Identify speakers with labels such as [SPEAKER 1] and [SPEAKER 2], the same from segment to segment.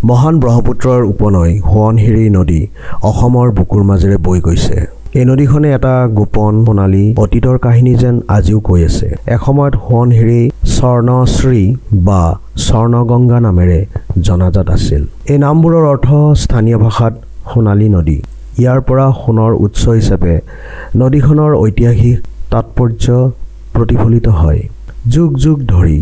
[SPEAKER 1] মহান ব্ৰহ্মপুত্ৰৰ উপনৈ সোৱণশিৰি নদী অসমৰ বুকুৰ মাজেৰে বৈ গৈছে। এই নদীখনে এটা গোপন সোণালী অতীতৰ কাহিনী যেন আজিও কৈ আছে। এসময়ত সোৱণশিৰি স্বৰ্ণশ্ৰী বা স্বৰ্ণগংগা নামেৰে জনাজাত আছিল। এই নামবোৰৰ অৰ্থ স্থানীয় ভাষাত সোণালী নদী। ইয়াৰ পৰা সোণৰ উৎস হিচাপে নদীখনৰ ঐতিহাসিক তাৎপৰ্য প্ৰতিফলিত হয়। যুগ যুগ ধৰি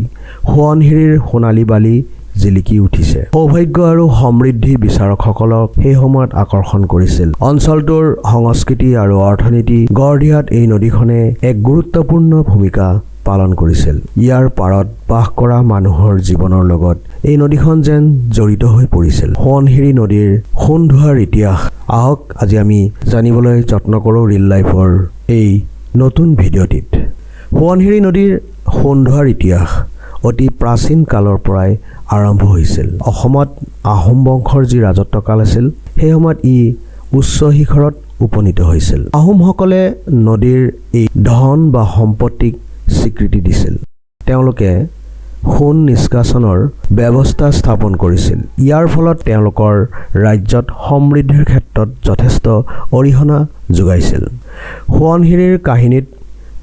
[SPEAKER 1] সোৱণশিৰিৰ সোণালী বালি জিলিকি উঠিছে। সৌভাগ্য আৰু সমৃদ্ধি বিচাৰকসকলক সেই সময়ত আকৰ্ষণ কৰিছিল। অঞ্চলটোৰ সংস্কৃতি আৰু অৰ্থনীতি গঢ় দিয়াত এই নদীখনে এক গুৰুত্বপূৰ্ণ ভূমিকা পালন কৰিছিল। ইয়াৰ পাৰত বাস কৰা মানুহৰ জীৱনৰ লগত এই নদীখন যেন জড়িত হৈ পৰিছিল। সোৱণশিৰি নদীৰ সোণ ধোৱাৰ ইতিহাস আহক আজি আমি জানিবলৈ যত্ন কৰোঁ ৰিল লাইফৰ এই নতুন ভিডিঅ'টিত। সোৱণশিৰি নদীৰ সোণ ধোৱাৰ ইতিহাস অতি প্ৰাচীন কালৰ পৰাই আৰম্ভ হৈছিল। অসমত আহোম বংশৰ যি ৰাজত্বকাল আছিল সেই সময়ত ই উচ্চ শিখৰত উপনীত হৈছিল। আহোমসকলে নদীৰ এই ধন বা সম্পত্তিক স্বীকৃতি দিছিল। তেওঁলোকে সোণ নিষ্কাশনৰ ব্যৱস্থা স্থাপন কৰিছিল। ইয়াৰ ফলত তেওঁলোকৰ ৰাজ্যত সমৃদ্ধিৰ ক্ষেত্ৰত যথেষ্ট অৰিহণা যোগাইছিল। সোৱণশিৰিৰ কাহিনীত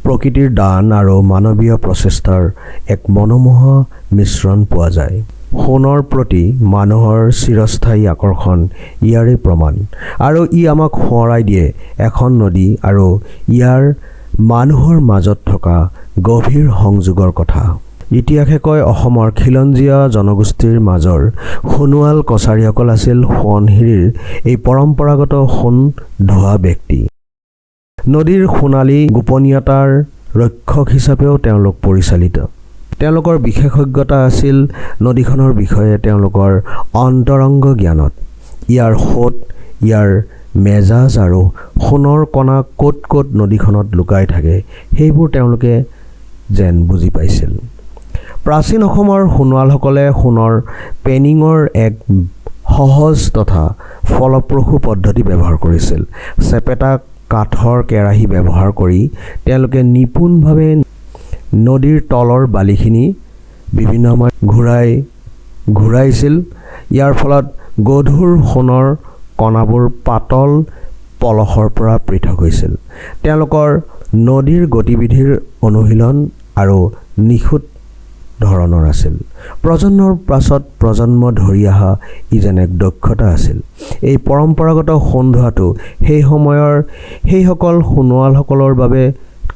[SPEAKER 1] প্ৰকৃতিৰ দান আৰু মানৱীয় প্ৰচেষ্টাৰ এক মনোমোহা মিশ্ৰণ পোৱা যায়। সোণৰ প্ৰতি মানুহৰ চিৰস্থায়ী আকৰ্ষণ ইয়াৰে প্ৰমাণ, আৰু ই আমাক সোঁৱৰাই দিয়ে এখন নদী আৰু ইয়াৰ মানুহৰ মাজত থকা গভীৰ সংযোগৰ কথা। ইতিহাসে কয় অসমৰ খিলঞ্জীয়া জনগোষ্ঠীৰ মাজৰ সোণোৱাল কছাৰীসকল আছিল সোৱণশিৰিৰ এই পৰম্পৰাগত সোণ ধোৱা ব্যক্তি। নদীৰ সোণালী গোপনীয়তাৰ ৰক্ষক হিচাপেও তেওঁলোক পৰিচালিত। তেওঁলোকৰ বিশেষজ্ঞতা আছিল নদীখনৰ বিষয়ে তেওঁলোকৰ অন্তৰংগ জ্ঞানত। ইয়াৰ সোঁত, ইয়াৰ মেজাজ আৰু সোণৰ কণা ক'ত ক'ত নদীখনত লুকাই থাকে সেইবোৰ তেওঁলোকে যেন বুজি পাইছিল। প্ৰাচীন অসমৰ সোণোৱালসকলে সোণৰ পেনিঙৰ এক সহজ তথা ফলপ্ৰসূ পদ্ধতি ব্যৱহাৰ কৰিছিল। চেপেটা কাঠৰ কেৰাহী ব্যৱহাৰ কৰি তেওঁলোকে নিপুণভাৱে নদীৰ তলৰ বালিখিনি বিভিন্ন সময়ত ঘূৰাইছিল। ইয়াৰ ফলত গধুৰ সোণৰ কণাবোৰ পাতল পলসৰ পৰা পৃথক হৈছিল। তেওঁলোকৰ নদীৰ গতিবিধিৰ অনুশীলন আৰু নিখুঁত ধৰণৰ আছিল। প্ৰজন্মৰ পাছত প্ৰজন্ম ধৰি অহা ই যেন এক দক্ষতা আছিল। এই পৰম্পৰাগত সোণ ধোৱাটো সেই সময়ৰ সেইসকল সোণোৱালসকলৰ বাবে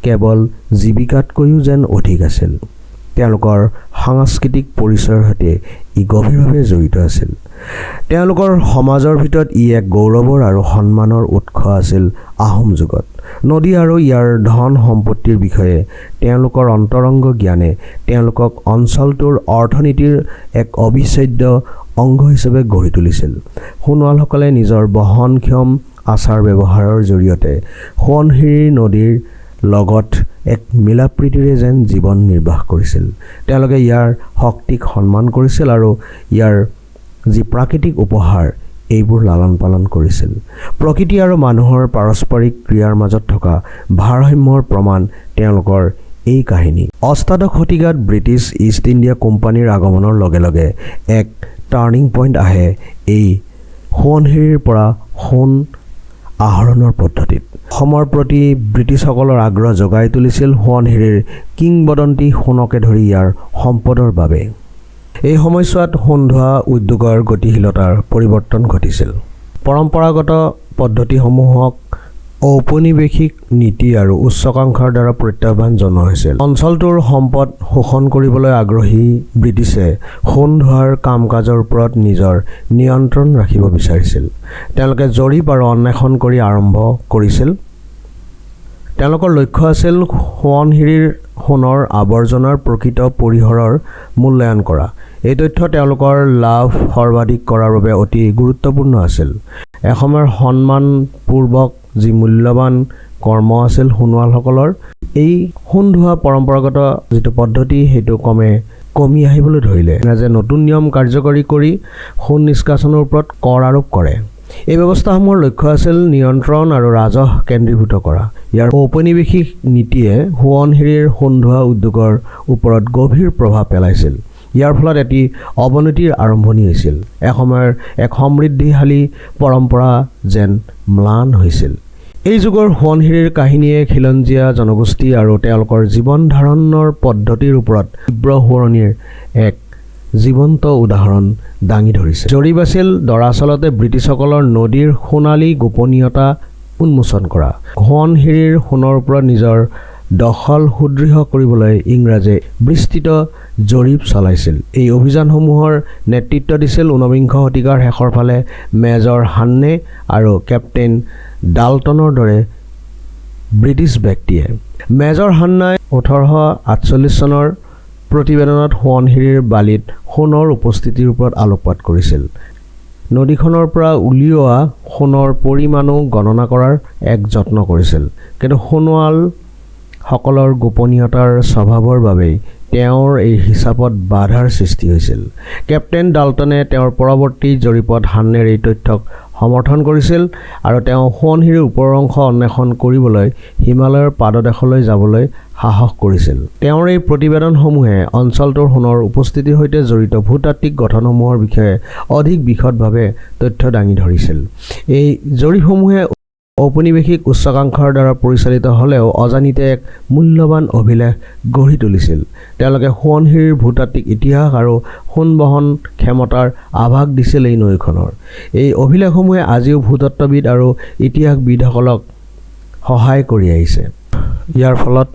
[SPEAKER 1] কেৱল জীৱিকাতকৈও যেন অধিক আছিল। তেওঁলোকৰ সাংস্কৃতিক পৰিচয়ৰ সৈতে ই গভীৰভাৱে জড়িত আছিল। তেওঁলোকৰ সমাজৰ ভিতৰত ই এক গৌৰৱৰ আৰু সন্মানৰ উৎস আছিল। আহোম যুগত নদী আৰু ইয়াৰ ধন সম্পত্তিৰ বিষয়ে তেওঁলোকৰ অন্তৰংগ জ্ঞানে তেওঁলোকক অঞ্চলটোৰ অৰ্থনীতিৰ এক অবিচ্ছেদ্য অংগ হিচাপে গঢ়ি তুলিছিল। সোণোৱালসকলে নিজৰ বহনক্ষম আচাৰ ব্যৱহাৰৰ জৰিয়তে সোৱণশিৰি নদীৰ লগত এক মিলাপ্ৰীতিৰে যেন জীৱন নিৰ্বাহ কৰিছিল। তেওঁলোকে ইয়াৰ শক্তিক সন্মান কৰিছিল আৰু ইয়াৰ যি প্ৰাকৃতিক উপহাৰ এইবোৰ লালন পালন কৰিছিল। প্ৰকৃতি আৰু মানুহৰ পাৰস্পৰিক ক্ৰিয়াৰ মাজত থকা ভাৰসাম্যৰ প্ৰমাণ তেওঁলোকৰ এই কাহিনী। অষ্টাদশ শতিকাত ব্ৰিটিছ ইষ্ট ইণ্ডিয়া কোম্পানীৰ আগমনৰ লগে লগে এক টাৰ্ণিং পইণ্ট আহে এই সোৱণশিৰিৰ পৰা সোণ আহৰণৰ পদ্ধতিত। অসমৰ প্ৰতি ব্ৰিটিছসকলৰ আগ্ৰহ জগাই তুলিছিল সোৱণশিৰিৰ কিংবদন্তি সোণকে ধৰি ইয়াৰ সম্পদৰ বাবে। এই সময়ছোৱাত সোণ ধোৱা উদ্যোগৰ গতিশীলতাৰ পৰিৱৰ্তন ঘটিছিল। পৰম্পৰাগত পদ্ধতিসমূহক ঔপনিৱেশিক নীতি আৰু উচ্চাকাংক্ষাৰ দ্বাৰা প্ৰত্যাহ্বান জনোৱা হৈছিল। অঞ্চলটোৰ সম্পদ শোষণ কৰিবলৈ আগ্ৰহী ব্ৰিটিছে সোণ ধোৱাৰ কাম কাজৰ ওপৰত নিজৰ নিয়ন্ত্ৰণ ৰাখিব বিচাৰিছিল। তেওঁলোকে জৰীপ আৰু অন্বেষণ কৰি আৰম্ভ কৰিছিল। তেওঁলোকৰ লক্ষ্য আছিল সোৱণশিৰিৰ সোণৰ আৱৰ্জনাৰ প্ৰকৃত পৰিসৰৰ মূল্যায়ন কৰা। এই তথ্য তেওঁলোকৰ লাভ সৰ্বাধিক কৰাৰ বাবে অতি গুৰুত্বপূৰ্ণ আছিল। এসময়ৰ সন্মানপূৰ্বক যি মূল্যৱান কৰ্ম আছিল সোণোৱালসকলৰ, এই সোণ ধোৱা পৰম্পৰাগত যিটো পদ্ধতি সেইটো কমি আহিবলৈ ধৰিলে। যে নতুন নিয়ম কাৰ্যকৰী কৰি সোণ নিষ্কাশনৰ ওপৰত কৰ আৰোপ কৰে। এই ব্যৱস্থাসমূহৰ লক্ষ্য আছিল নিয়ন্ত্ৰণ আৰু ৰাজহ কেন্দ্ৰীভূত কৰা। ইয়াৰ ঔপনিৱেশিক নীতিয়ে সোৱণশিৰিৰ সোণ ধোৱা উদ্যোগৰ ওপৰত গভীৰ প্ৰভাৱ পেলাইছিল। ইয়াৰ ফলত এটি অৱনতিৰ আৰম্ভণি হৈছিল। এসময়ৰ এক সমৃদ্ধিশালী পৰম্পৰা যেন ম্লান হৈছিল। এই যুগৰ সোৱণশিৰিৰ কাহিনীয়ে খিলঞ্জীয়া জনগোষ্ঠী আৰু তেওঁলোকৰ জীৱন ধাৰণৰ পদ্ধতিৰ ওপৰত তীব্ৰ সোঁৱৰণিৰ এক জীৱন্ত উদাহৰণ দাঙি ধৰিছে। জৰীপ আছিল দৰাচলতে ব্ৰিটিছসকলৰ নদীৰ সোণালী গোপনীয়তা উন্মোচন কৰা। সোৱণশিৰিৰ সোণৰ ওপৰত নিজৰ দখল সুদৃঢ় কৰিবলৈ ইংৰাজে বিস্তৃত জৰীপ চলাইছিল। এই অভিযানসমূহৰ নেতৃত্ব দিছিল ঊনবিংশ শতিকাৰ শেষৰ ফালে মেজৰ হান্নে আৰু কেপ্টেইন ডাল্টনৰ দৰে ব্ৰিটিছ ব্যক্তিয়ে। মেজৰ হান্নাই 1848 চনৰ প্ৰতিবেদনত সোৱণশিৰিৰ বালিত সোণৰ উপস্থিতিৰ ওপৰত আলোকপাত কৰিছিল। নদীখনৰ পৰা উলিওৱা সোণৰ পৰিমাণো গণনা কৰাৰ এক যত্ন কৰিছিল, কিন্তু সোণোৱালসকলৰ গোপনীয়তাৰ স্বভাৱৰ বাবেই তেওঁৰ এই হিচাপত বাধাৰ সৃষ্টি হৈছিল। কেপ্টেইন ডাল্টনে তেওঁৰ পৰৱৰ্তী জৰীপত হান্নেৰ এই তথ্যক সমৰ্থন কৰিছিল আৰু তেওঁ সোৱণশিৰিৰ ওপৰৰ অংশ অন্বেষণ কৰিবলৈ হিমালয়ৰ পাদদেশলৈ যাবলৈ সাহস কৰিছিল। তেওঁৰ এই প্ৰতিবেদনসমূহে অঞ্চলটোৰ সোণৰ উপস্থিতিৰ সৈতে জড়িত ভূতাত্ত্বিক গঠনসমূহৰ বিষয়ে অধিক বিশদভাৱে তথ্য দাঙি ধৰিছিল। এই জৰীপসমূহে ঔপনিৱেশিক উচ্চাকাংক্ষাৰ দ্বাৰা পৰিচালিত হ'লেও অজানিতে এক মূল্যৱান অভিলেখ গঢ়ি তুলিছিল। তেওঁলোকে সোৱণশিৰিৰ ভূতাত্ত্বিক ইতিহাস আৰু সোণ বহন ক্ষমতাৰ আভাস দিছিল এই নৈখনৰ। এই অভিলেখসমূহে আজিও ভূতত্ত্ববিদ আৰু ইতিহাসবিদসকলক সহায় কৰি আহিছে। ইয়াৰ ফলত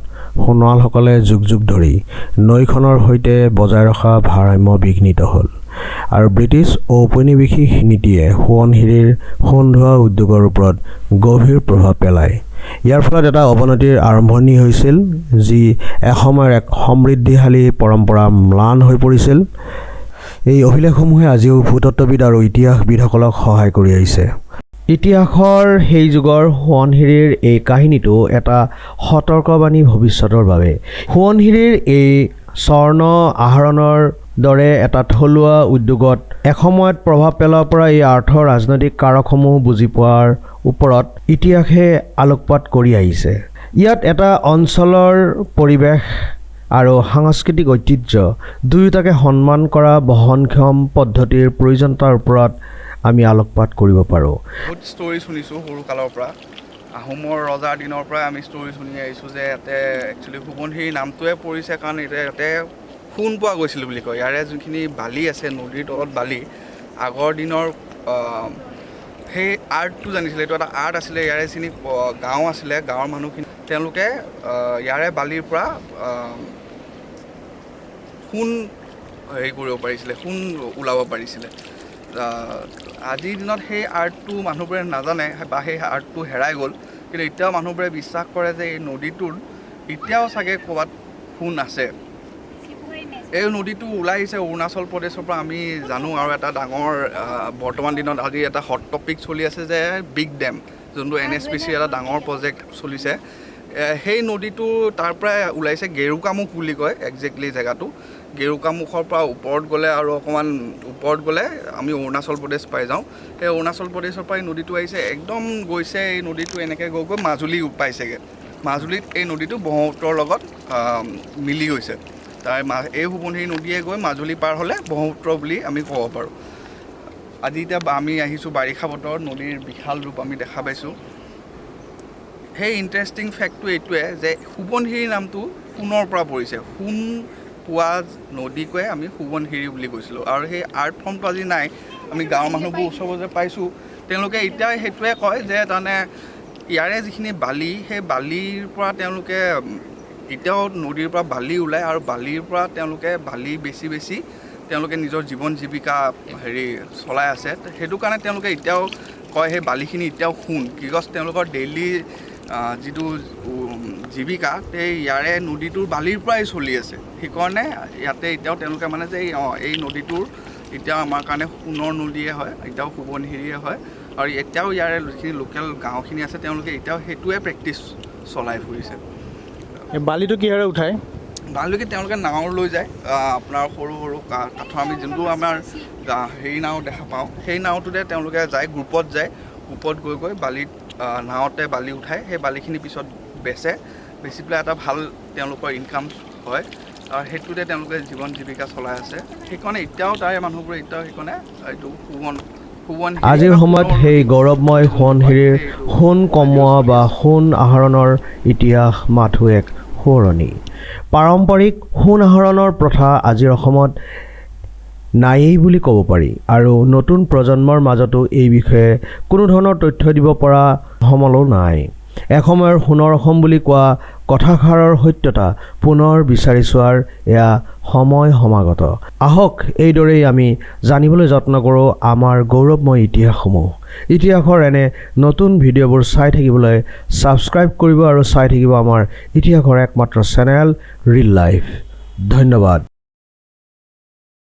[SPEAKER 1] সোণোৱালসকলে যুগ যুগ ধৰি নৈখনৰ সৈতে বজাই ৰখা ভাৰসাম্য বিঘ্নিত হ'ল আৰু ব্ৰিটিছ ঔপনিৱেশিক নীতিয়ে সোৱণশিৰিৰ সোণ ধোৱা উদ্যোগৰ ওপৰত গভীৰ প্ৰভাৱ পেলায়। ইয়াৰ ফলত এটা অৱনতিৰ আৰম্ভণি হৈছিল, যি এসময়ৰ এক সমৃদ্ধিশালী পৰম্পৰা ম্লান হৈ পৰিছিল। এই অভিলেখসমূহে আজিও ভূতত্ত্ববিদ আৰু ইতিহাসবিদসকলক সহায় কৰি আহিছে। ইতিহাসৰ সেই যুগৰ সোৱণশিৰিৰ এই কাহিনীটো এটা সতৰ্কবাণী ভৱিষ্যতৰ বাবে। সোৱণশিৰিৰ এই স্বৰ্ণ আহৰণৰ দৰে এটা থলুৱা উদ্যোগত এসময়ত প্ৰভাৱ পেলাব পৰা এই আৰ্থ-ৰাজনৈতিক কাৰকসমূহ বুজি পোৱাৰ ওপৰত ইতিহাসে আলোকপাত কৰি আহিছে। ইয়াত এটা অঞ্চলৰ পৰিৱেশ আৰু সাংস্কৃতিক ঐতিহ্য দুয়োটাকে সন্মান কৰা বহনক্ষম পদ্ধতিৰ প্ৰয়োজনীয়তাৰ ওপৰত আমি আলোকপাত কৰিব পাৰোঁ।
[SPEAKER 2] বহুত ষ্টৰি শুনিছোঁ সৰু কালৰ পৰা, আহোমৰ ৰজাৰ দিনৰ পৰাই আমি ষ্টৰি শুনি আহিছোঁ যে ইয়াতে একচুৱেলি সোৱণশিৰি নামটোৱে পৰিছে কাৰণ ইয়াতে সোণ পোৱা গৈছিল বুলি কয়। ইয়াৰে যোনখিনি বালি আছে, নদীৰ তলত বালি, আগৰ দিনৰ সেই আৰ্টটো জানিছিলে। এইটো এটা আৰ্ট আছিলে। ইয়াৰে যিখিনি গাঁও আছিলে, গাঁৱৰ মানুহখিনি তেওঁলোকে ইয়াৰে বালিৰ পৰা সোণ হেৰি কৰিব পাৰিছিলে, সোণ ওলাব পাৰিছিলে। আজিৰ দিনত সেই আৰ্টটো মানুহবোৰে নাজানে বা সেই আৰ্টটো হেৰাই গ'ল, কিন্তু এতিয়াও মানুহবোৰে বিশ্বাস কৰে যে এই নদীটোত এতিয়াও চাগে ক'ৰবাত সোণ আছে। এই নদীটো ওলাই আহিছে অৰুণাচল প্ৰদেশৰ পৰা আমি জানো। আৰু এটা ডাঙৰ বৰ্তমান দিনত আজি এটা হট টপিক চলি আছে যে বিগ ডেম, যোনটো NSPC এটা ডাঙৰ প্ৰজেক্ট চলিছে। সেই নদীটো তাৰ পৰাই ওলাইছে, গেৰুকামুখ বুলি কয় একজেক্টলি জেগাটো। গেৰুকামুখৰ পৰা ওপৰত গ'লে আৰু অকণমান ওপৰত গ'লে আমি অৰুণাচল প্ৰদেশ পাই যাওঁ। সেই অৰুণাচল প্ৰদেশৰ পৰা এই নদীটো আহিছে, একদম গৈছে এই নদীটো এনেকৈ গৈ গৈ মাজুলী পাইছেগৈ। মাজুলীত এই নদীটো ব্ৰহ্মপুত্ৰৰ লগত মিলি গৈছে। এই সোৱণশিৰি নদীয়ে গৈ মাজুলী পাৰ হ'লে ব্ৰহ্মপুত্ৰ বুলি আমি ক'ব পাৰোঁ। আজি এতিয়া আমি আহিছোঁ বাৰিষা বতৰত, নদীৰ বিশাল ৰূপ আমি দেখা পাইছোঁ। সেই ইণ্টাৰেষ্টিং ফেক্টটো এইটোৱে যে সোৱণশিৰি নামটো সোণৰ পৰা পৰিছে। সোণ পোৱা নদীকৈয়ে আমি সোৱণশিৰি বুলি কৈছিলোঁ। আৰু সেই আৰ্ট ফৰ্মটো আজি নাই। আমি গাঁৱৰ মানুহবোৰ ওচৰ পাজৰে পাইছোঁ, তেওঁলোকে এতিয়া সেইটোৱে কয় যে তাৰমানে ইয়াৰে যিখিনি বালি, সেই বালিৰ পৰা তেওঁলোকে এতিয়াও নদীৰ পৰা বালি ওলায় আৰু বালিৰ পৰা তেওঁলোকে বালি বেছি তেওঁলোকে নিজৰ জীৱন জীৱিকা চলাই আছে। সেইটো কাৰণে তেওঁলোকে এতিয়াও কয় সেই বালিখিনি এতিয়াও সোণ, বিকজ তেওঁলোকৰ ডেইলি যিটো জীৱিকা সেই ইয়াৰে নদীটোৰ বালিৰ পৰাই চলি আছে। সেইকাৰণে ইয়াতে এতিয়াও তেওঁলোকে মানে যে এই নদীটোৰ এতিয়াও আমাৰ কাৰণে সোণৰ নদীয়ে হয়, এতিয়াও সোৱণশিৰিয়ে হয়। আৰু এতিয়াও ইয়াৰে যিখিনি লোকেল গাঁওখিনি আছে তেওঁলোকে এতিয়াও সেইটোৱে প্ৰেক্টিছ চলাই ফুৰিছে।
[SPEAKER 3] বালিটো কিহেৰে উঠায়?
[SPEAKER 2] বালিলৈকে তেওঁলোকে নাও লৈ যায়, আপোনাৰ সৰু সৰু কাঠৰ আমি যোনটো আমাৰ নাও দেখা পাওঁ, সেই নাওটোতে তেওঁলোকে যায়, গ্ৰুপত যায়। গ্ৰুপত গৈ গৈ বালিত নাৱতে বালি উঠায়, সেই বালিখিনি পিছত বেচি পেলাই এটা ভাল তেওঁলোকৰ ইনকাম হয়। আৰু সেইটোতে তেওঁলোকে জীৱন জীৱিকা চলাই আছে সেইকাৰণে এতিয়াও তাৰে মানুহবোৰে এতিয়াও সেইকাৰণে এইটো সোৱণ
[SPEAKER 1] আজিৰ সময়ত সেই গৌৰৱময় সোৱণশিৰিৰ সোণ কমোৱা বা সোণ আহৰণৰ ইতিহাস মাথো এক সোঁৱৰণি পাৰম্পৰিক সোণ আহৰণৰ প্ৰথা আজিৰ অসমত নায়েই বুলি ক'ব পাৰি আৰু নতুন প্ৰজন্মৰ মাজতো এই বিষয়ে কোনো ধৰণৰ তথ্য দিব পৰা সমলো নাই এসময়ৰ সোণৰ অসম বুলি কোৱা কথাষাৰৰ সত্যতা পুনৰ বিচাৰি চোৱাৰ এয়া সময় সমাগত আহক এইদৰেই আমি জানিবলৈ যত্ন কৰোঁ আমাৰ গৌৰৱময় ইতিহাসসমূহ ইতিহাসৰ এনে নতুন ভিডিঅ'বোৰ চাই থাকিবলৈ ছাবস্ক্ৰাইব কৰিব আৰু চাই থাকিব আমাৰ ইতিহাসৰ একমাত্ৰ চেনেল ৰিল লাইফ ধন্যবাদ